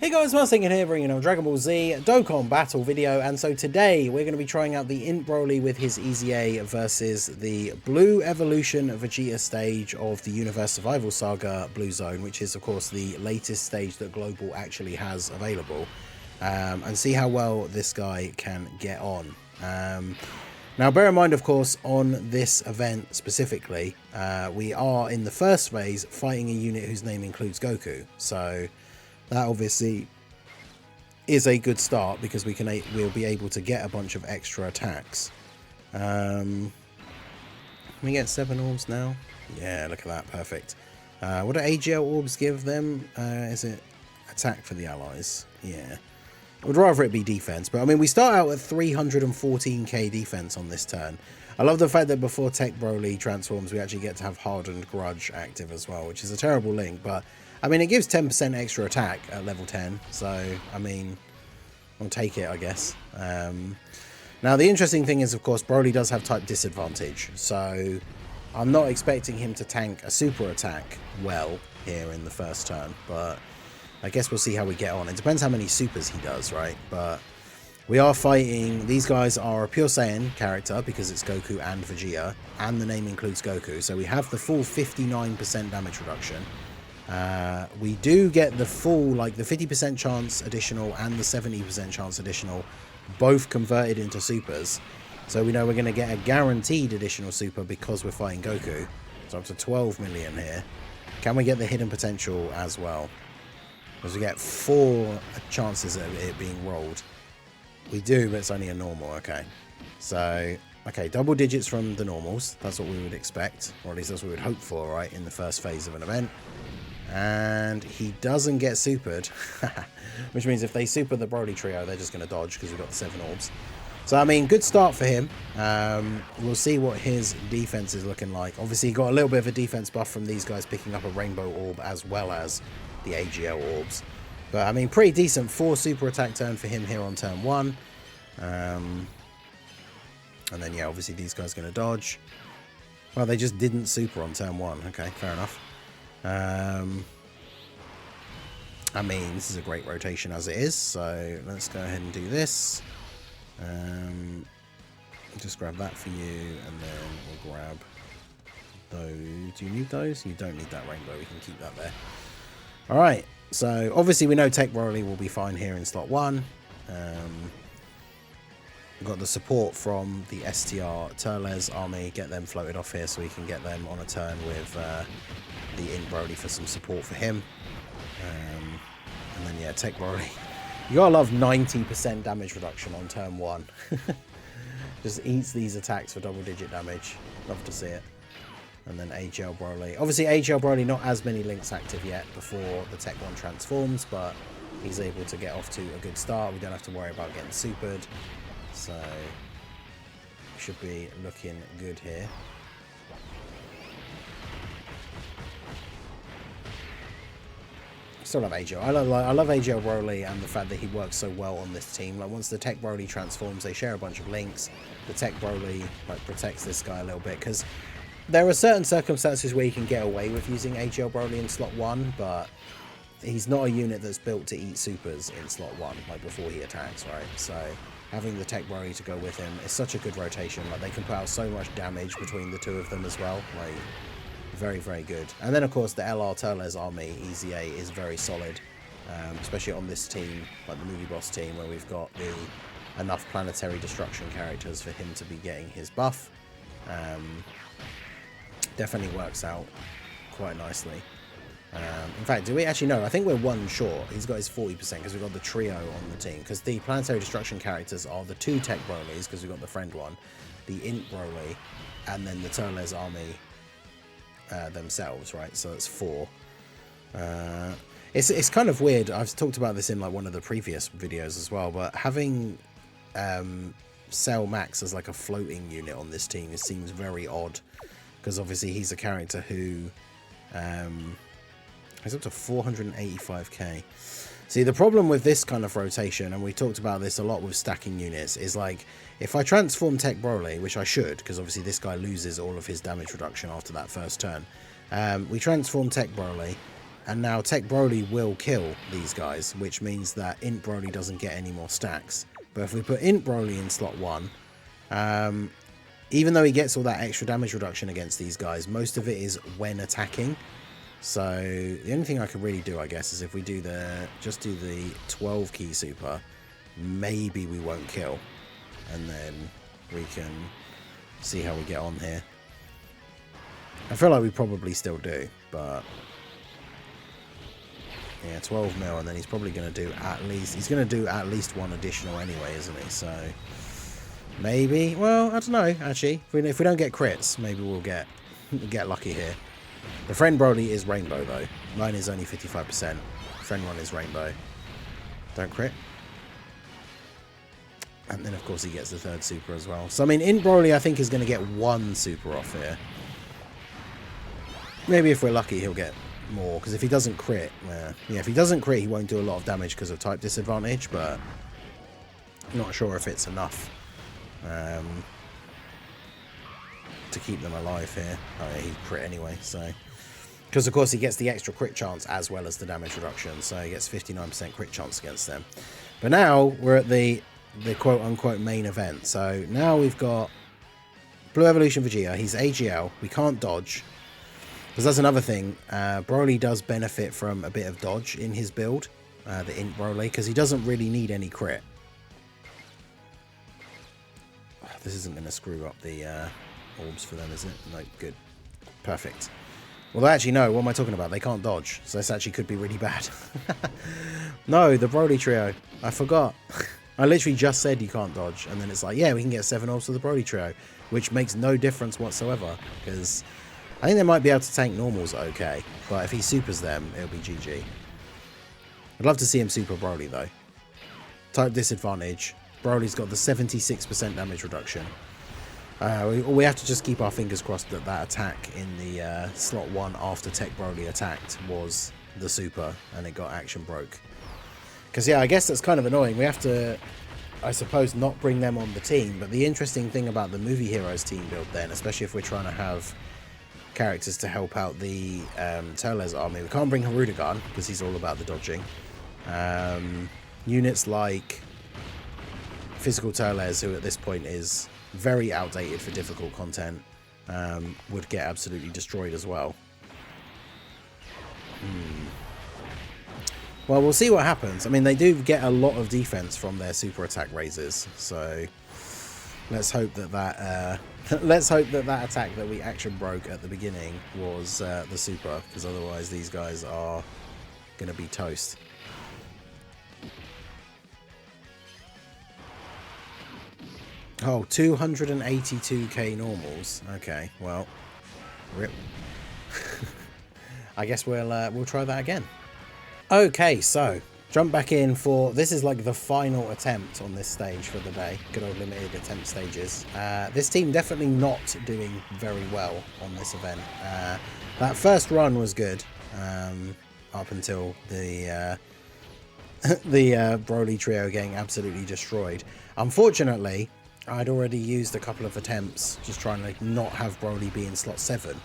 Hey guys, Martin here, bringing on Dragon Ball Z Dokkan Battle video, and so today we're going to be trying out the INT BROLY with his EZA versus the Blue Evolution Vegeta stage of the Universe Survival Saga Blue Zone, which is of course the latest stage that Global actually has available, and see how well this guy can get on. Now bear in mind, of course, on this event specifically, we are in the first phase fighting a unit whose name includes Goku, so that obviously is a good start because we'll be able to get a bunch of extra attacks. Can we get 7 orbs now? Yeah, look at that, perfect. What do AGL orbs give them? Is it attack for the allies? Yeah. I would rather it be defense, but I mean, we start out at 314k defense on this turn. I love the fact that before Tech BROLY transforms, we actually get to have Hardened Grudge active as well, which is a terrible link, but I mean, it gives 10% extra attack at level 10, so I mean, I'll take it, I guess. Now, the interesting thing is, of course, BROLY does have type disadvantage, so I'm not expecting him to tank a super attack well here in the first turn, but I guess we'll see how we get on. It depends how many supers he does, right? But we are fighting, these guys are a Pure Saiyan character because it's Goku and Vegeta, and the name includes Goku, so we have the full 59% damage reduction. We do get the full, like the 50% chance additional and the 70% chance additional, both converted into supers. So we know we're going to get a guaranteed additional super because we're fighting Goku. So up to 12 million here. Can we get the hidden potential as well? Because we get 4 chances of it being rolled. We do, but it's only a normal, okay. So, okay, double digits from the normals. That's what we would expect, or at least that's what we would hope for, right, in the first phase of an event. And he doesn't get supered, which means if they super the BROLY trio, they're just going to dodge because we've got the 7 orbs. So, I mean, good start for him. We'll see what his defense is looking like. Obviously, he got a little bit of a defense buff from these guys picking up a rainbow orb as well as the AGL orbs. But, I mean, pretty decent 4 super attack turn for him here on turn 1. And then, yeah, obviously these guys are going to dodge. Well, they just didn't super on turn 1. Okay, fair enough. I mean, this is a great rotation as it is, so let's go ahead and do this. Just grab that for you, and then we'll grab those. Do you need those? You don't need that rainbow, we can keep that there. Alright, so obviously we know Tech BROLY will be fine here in slot 1. We've got the support from the STR Turles army, get them floated off here so we can get them on a turn with the INT BROLY for some support for him. And then, yeah, Tech BROLY. You gotta love 90% damage reduction on turn 1. Just eats these attacks for double-digit damage. Love to see it. And then AGL BROLY. Obviously, AGL BROLY not as many links active yet before the Tech 1 transforms, but he's able to get off to a good start. We don't have to worry about getting supered. So, should be looking good here. Still love AGL. I love AGL BROLY and the fact that he works so well on this team. Like, once the Tech BROLY transforms, they share a bunch of links. The Tech BROLY like protects this guy a little bit because there are certain circumstances where you can get away with using AGL BROLY in slot 1, but he's not a unit that's built to eat supers in slot 1, like before he attacks, right? So having the Tech BROLY to go with him is such a good rotation. Like, they can put out so much damage between the two of them as well. Like, very, very good. And then, of course, the LR Turles army, EZA, is very solid, especially on this team, like the movie boss team, where we've got enough planetary destruction characters for him to be getting his buff. Definitely works out quite nicely. In fact, do we actually know? I think we're 1 short. He's got his 40% because we've got the trio on the team. Because the planetary destruction characters are the 2 Tech BROLYs, because we've got the friend one, the INT BROLY, and then the Turles army themselves, right? So it's 4. It's kind of weird. I've talked about this in like one of the previous videos as well, but having Cell Max as like a floating unit on this team, it seems very odd because obviously he's a character who is up to 485k. See, the problem with this kind of rotation, and we talked about this a lot with stacking units, is like, if I transform Tech BROLY, which I should, because obviously this guy loses all of his damage reduction after that first turn, we transform Tech BROLY, And now Tech Broly will kill these guys, which means that Int Broly doesn't get any more stacks. But if we put Int Broly in slot 1, even though he gets all that extra damage reduction against these guys, most of it is when attacking. So the only thing I could really do, I guess, is if we do just do the 12 key super, maybe we won't kill. And then we can see how we get on here. I feel like we probably still do, but yeah, 12 mil, and then he's probably going to do at least one additional anyway, isn't he? So maybe, well, I don't know, actually. If we don't get crits, maybe we'll get lucky here. The friend Broly is rainbow, though. Mine is only 55%. Friend one is rainbow. Don't crit. And then, of course, he gets the third super as well. So, I mean, Int Broly, I think, is going to get one super off here. Maybe if we're lucky, he'll get more. Because if he doesn't crit, yeah, if he doesn't crit, he won't do a lot of damage because of type disadvantage. But I'm not sure if it's enough to keep them alive here. Oh, yeah, he crit anyway, so... Because, of course, he gets the extra crit chance as well as the damage reduction. So he gets 59% crit chance against them. But now we're at the quote-unquote main event. So now we've got Blue Evolution Vegeta. He's AGL. We can't dodge. Because that's another thing. Broly does benefit from a bit of dodge in his build. The Int Broly. Because he doesn't really need any crit. This isn't going to screw up the orbs for them, is it? No, good. Perfect. Well, actually, no. What am I talking about? They can't dodge. So this actually could be really bad. No, the Broly trio. I forgot. I literally just said you can't dodge. And then it's like, yeah, we can get 7 orbs for the Broly trio. Which makes no difference whatsoever. Because I think they might be able to tank normals okay. But if he supers them, it'll be GG. I'd love to see him super Broly, though. Type disadvantage. Broly's got the 76% damage reduction. We have to just keep our fingers crossed that that attack in the slot 1 after Tech Broly attacked was the super and it got action broke. Because, yeah, I guess that's kind of annoying. We have to, I suppose, not bring them on the team. But the interesting thing about the Movie Heroes team build then, especially if we're trying to have characters to help out the Turles army, we can't bring Harudagan because he's all about the dodging. Units like Physical Turles, who at this point is very outdated for difficult content, would get absolutely destroyed as well. Well, we'll see what happens. I mean, they do get a lot of defense from their super attack raises, so let's hope that that attack that we action broke at the beginning was the super, because otherwise these guys are going to be toast. Oh, 282k normals. Okay, well, rip. I guess we'll try that again. Okay, so jump back in for this is like the final attempt on this stage for the day. Good old limited attempt stages. This team definitely not doing very well on this event. That first run was good up until the Broly trio getting absolutely destroyed. Unfortunately, I'd already used a couple of attempts just trying to not have Broly be in slot 7.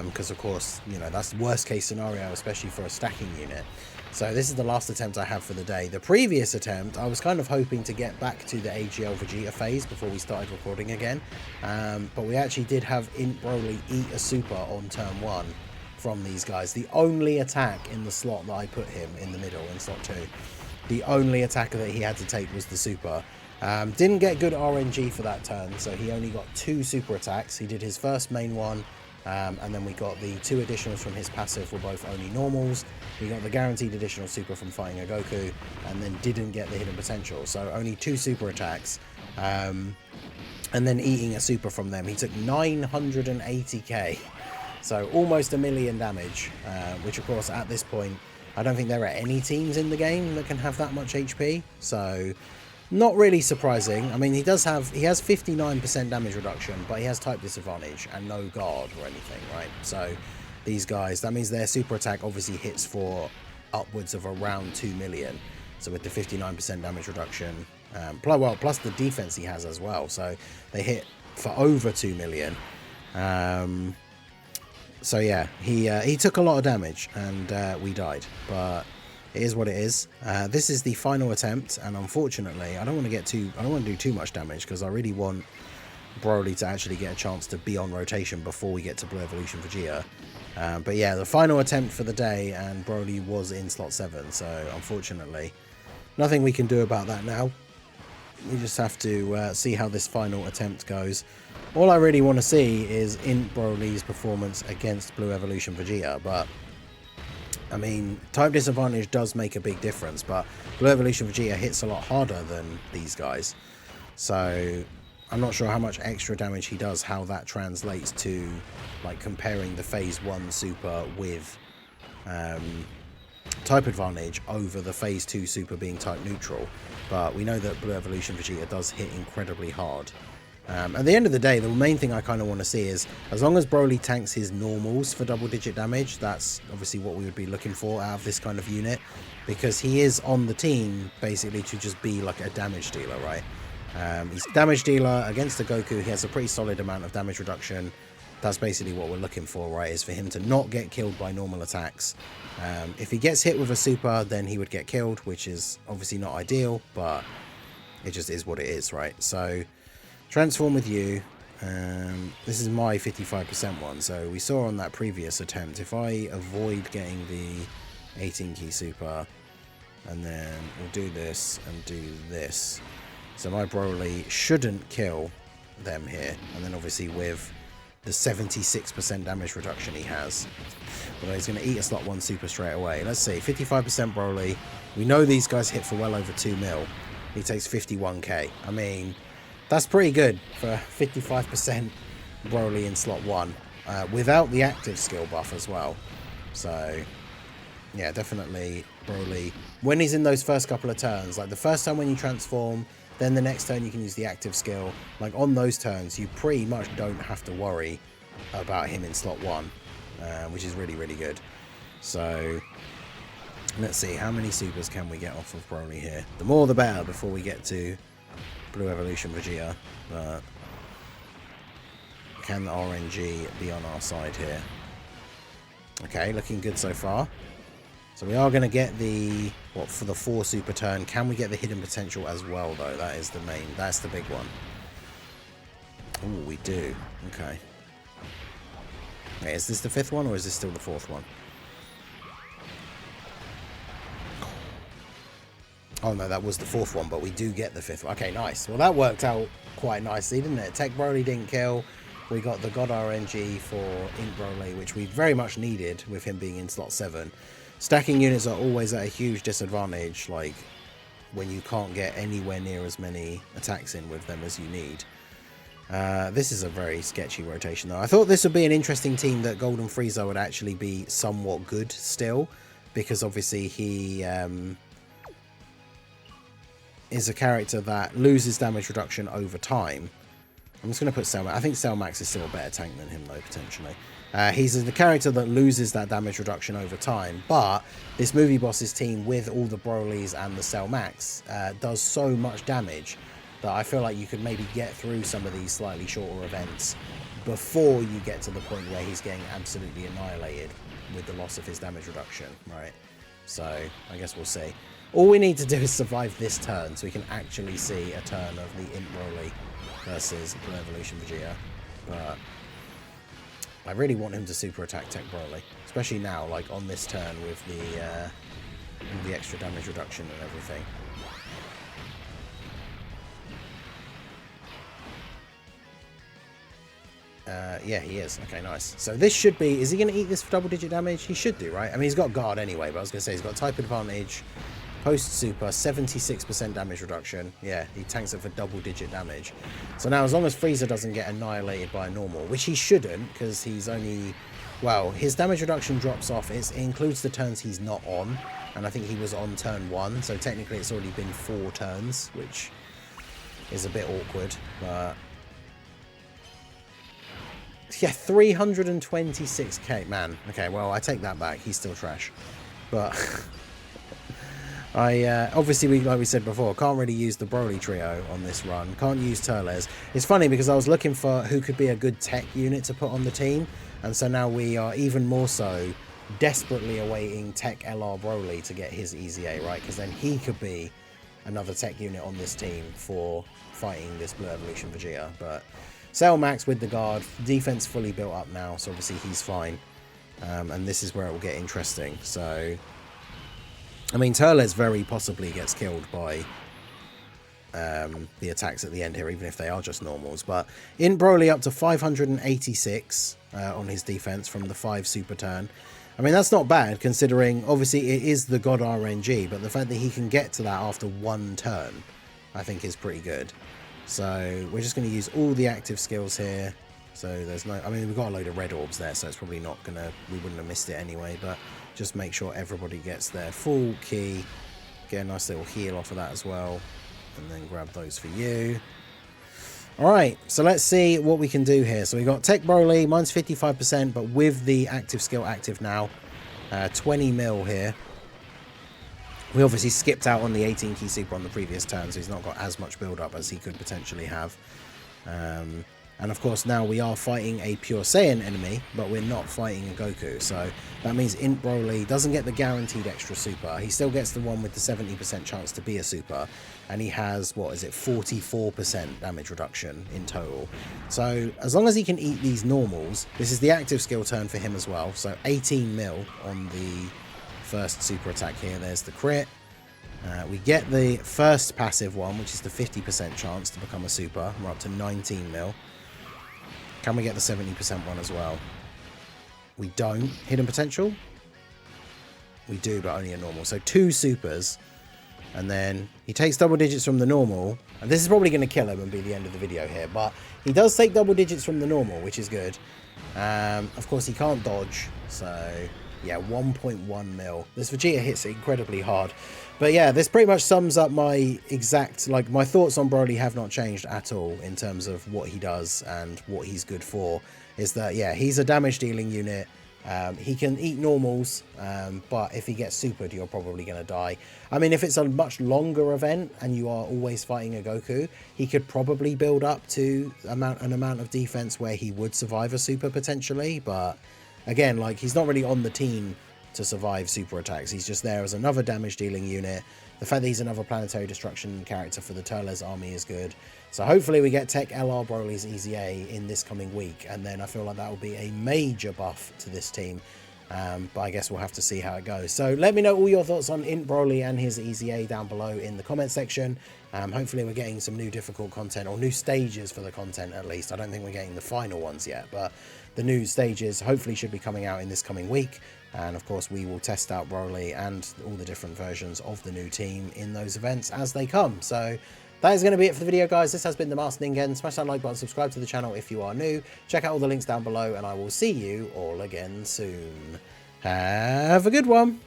Because, of course, you know, that's the worst case scenario, especially for a stacking unit. So this is the last attempt I have for the day. The previous attempt, I was kind of hoping to get back to the AGL Vegeta phase before we started recording again. But we actually did have Int Broly eat a super on turn 1 from these guys. The only attack in the slot that I put him in the middle in slot 2. The only attacker that he had to take was the super. Didn't get good RNG for that turn, so he only got 2 super attacks. He did his first main one, and then we got the 2 additionals from his passive were both only normals. We got the guaranteed additional super from fighting a Goku, and then didn't get the hidden potential. So only 2 super attacks, and then eating a super from them. He took 980k, so almost 1 million damage, which of course at this point, I don't think there are any teams in the game that can have that much HP, so... Not really surprising. I mean, he has 59% damage reduction, but he has type disadvantage and no guard or anything, right? So these guys, that means their super attack obviously hits for upwards of around 2 million. So with the 59% damage reduction, plus the defense he has as well. So they hit for over 2 million. So yeah, he took a lot of damage, and we died, but it is what it is. This is the final attempt, and unfortunately, I don't want to do too much damage because I really want BROLY to actually get a chance to be on rotation before we get to Blue Evolution Vegeta. But yeah, the final attempt for the day, and BROLY was in slot 7, so unfortunately, nothing we can do about that now. We just have to see how this final attempt goes. All I really want to see is INT BROLY's performance against Blue Evolution Vegeta, but I mean, type disadvantage does make a big difference, but Blue Evolution Vegeta hits a lot harder than these guys. So I'm not sure how much extra damage he does, how that translates to like comparing the phase 1 super with type advantage over the phase 2 super being type neutral. But we know that Blue Evolution Vegeta does hit incredibly hard. At the end of the day, the main thing I kind of want to see is, as long as BROLY tanks his normals for double-digit damage, that's obviously what we would be looking for out of this kind of unit, because he is on the team basically to just be like a damage dealer, right? He's a damage dealer against a Goku. He has a pretty solid amount of damage reduction. That's basically what we're looking for, right? Is for him to not get killed by normal attacks. If he gets hit with a super, then he would get killed, which is obviously not ideal, but it just is what it is, right? So transform with you. This is my 55% one. So we saw on that previous attempt, if I avoid getting the 18 key super, and then we'll do this and do this. So my BROLY shouldn't kill them here. And then obviously with the 76% damage reduction he has, well, he's going to eat a slot 1 super straight away. Let's see, 55% BROLY. We know these guys hit for well over 2 mil. He takes 51k. I mean, that's pretty good for 55% BROLY in slot 1, without the active skill buff as well. So yeah, definitely BROLY, when he's in those first couple of turns, like the first time when you transform, then the next turn you can use the active skill. Like on those turns, you pretty much don't have to worry about him in slot 1, which is really, really good. So let's see, how many supers can we get off of BROLY here? The more the better before we get to Blue Evolution Vegeta. But can the RNG be on our side here? Okay, looking good so far. So we are going to get the, what, for the 4 super turn. Can we get the hidden potential as well, though? That is the main, that's the big one. Oh, we do. Okay. Wait, is this the 5th one, or is this still the 4th one? Oh, no, that was the 4th one, but we do get the 5th one. Okay, nice. Well, that worked out quite nicely, didn't it? Tech BROLY didn't kill. We got the God RNG for INT BROLY, which we very much needed with him being in slot 7. Stacking units are always at a huge disadvantage, like when you can't get anywhere near as many attacks in with them as you need. This is a very sketchy rotation, though. I thought this would be an interesting team, that Golden Frieza would actually be somewhat good still, because obviously he is a character that loses damage reduction over time. I'm just going to put Cell Max. I think Cell Max is still a better tank than him, though, potentially. He's the character that loses that damage reduction over time, but this movie boss's team with all the BROLYs and the Cell Max does so much damage that I feel like you could maybe get through some of these slightly shorter events before you get to the point where he's getting absolutely annihilated with the loss of his damage reduction, right? So I guess we'll see. All we need to do is survive this turn so we can actually see a turn of the INT BROLY versus Blue Evolution Vegeta. But I really want him to super attack Tech BROLY, especially now, like on this turn with the extra damage reduction and everything. Yeah, he is. Okay, nice. So this should be, is he going to eat this for double-digit damage? He should do, right? I mean, he's got guard anyway, but I was going to say he's got type advantage, post-super, 76% damage reduction. Yeah, he tanks it for double-digit damage. So now, as long as Frieza doesn't get annihilated by a normal, which he shouldn't, because he's only, well, his damage reduction drops off. It includes the turns he's not on, and I think he was on turn 1, so technically it's already been 4 turns, which is a bit awkward, but yeah, 326k, man. Okay, well, I take that back. He's still trash. But Obviously, like we said before, can't really use the Broly trio on this run. Can't use Turles. It's funny because I was looking for who could be a good tech unit to put on the team, and so now we are even more so desperately awaiting Tech LR Broly to get his EZA, right? Because then he could be another tech unit on this team for fighting this Blue Evolution Vegeta. But Cell Max with the guard, defense fully built up now, so obviously he's fine. And this is where it will get interesting. So, I mean, Turles very possibly gets killed by the attacks at the end here, even if they are just normals. But in Broly up to 586 on his defense from the 5 super turn. I mean, that's not bad considering obviously it is the God RNG, but the fact that he can get to that after 1 turn, I think is pretty good. So we're just going to use all the active skills here. So there's no, I mean, we've got a load of red orbs there, so it's probably not going to, we wouldn't have missed it anyway, but just make sure everybody gets their full key. Get a nice little heal off of that as well. And then grab those for you. Alright, so let's see what we can do here. So we got Tech Broly, mine's 55%, but with the active skill active now. 20 mil here. We obviously skipped out on the 18 key super on the previous turn, so he's not got as much build up as he could potentially have. And of course now we are fighting a pure Saiyan enemy, but we're not fighting a Goku. So that means Int Broly doesn't get the guaranteed extra super. He still gets the one with the 70% chance to be a super. And he has, what is it, 44% damage reduction in total. So as long as he can eat these normals, this is the active skill turn for him as well. So 18 mil on the first super attack here. There's the crit. We get the first passive one, which is the 50% chance to become a super. We're up to 19 mil. Can we get the 70% one as well? We don't. Hidden potential? We do, but only a normal. So 2 supers. And then he takes double digits from the normal. And this is probably going to kill him and be the end of the video here. But he does take double digits from the normal, which is good. Of course, he can't dodge. So, yeah, 1.1 mil. This Vegeta hits incredibly hard. But yeah, this pretty much sums up my exact, like, my thoughts on Broly have not changed at all in terms of what he does and what he's good for. Is that, yeah, he's a damage dealing unit. He can eat normals, but if he gets supered, you're probably going to die. I mean, if it's a much longer event and you are always fighting a Goku, he could probably build up to an amount of defense where he would survive a super potentially. But again, like, he's not really on the team to survive super attacks. He's just there as another damage dealing unit. The fact that he's another planetary destruction character for the Turles army is good. So hopefully we get Tech LR Broly's EZA in this coming week, and then I feel like that will be a major buff to this team. But I guess we'll have to see how it goes. So let me know all your thoughts on Int Broly and his EZA down below in the comment section. Hopefully we're getting some new difficult content, or new stages for the content at least. I don't think we're getting the final ones yet, but the new stages hopefully should be coming out in this coming week. And of course we will test out Broly and all the different versions of the new team in those events as they come. So that is going to be it for the video, guys. This has been the Master Ningen. Smash that like button, subscribe to the channel if you are new. Check out all the links down below, and I will see you all again soon. Have a good one.